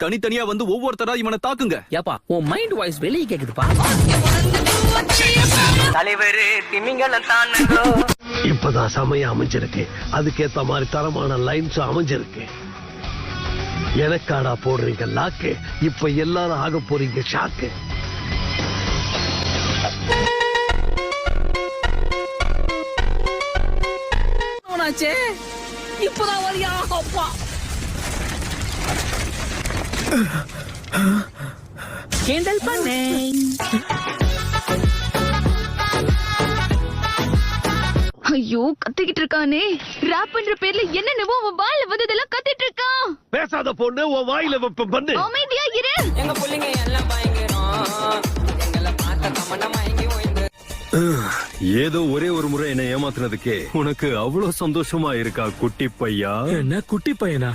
தனித்தனியா வந்து ஒவ்வொருத்தரா இவனை தாக்குங்க. ஏப்பா உன் மைண்ட் வாய்ஸ் வெளியே கேக்குதுப்பா. தலைவரு திமிங்கலம் தானோ. இப்பதான் சமயம் அமைஞ்சிருக்கு. அதுக்கேத்த மாதிரி தரமான லைன்ஸ் அமைஞ்சிருக்கு. எனக்காடா போடுறீங்க லாக்கு, இப்ப எல்லாரும் ஆக போறீங்க ஷாக்கு. இப்பதான் வழியா அப்பா. கேண்டல் பண்ணே. ஐயோ கத்திக்கிட்டு இருக்கானே. ராப் பண்ற பேர்ல என்னென்னவோ அவன் வாயில வந்ததெல்லாம் கத்திட்டு இருக்கான். பேசாத பொண்ணு, உன் வாயில வெப்பம் பண்ணு. அமைதியா இரு. எங்க புள்ளைங்க எல்லாம் பயங்கரம். எங்களை பார்த்த கமண்ட மயங்கி ஓய்ந்து. ஏதோ ஒரே ஒரு முறை என்ன ஏமாத்துனதுக்கே உனக்கு அவ்வளவு சந்தோஷமா இருக்கா குட்டி பையா? என்ன குட்டி பையனா?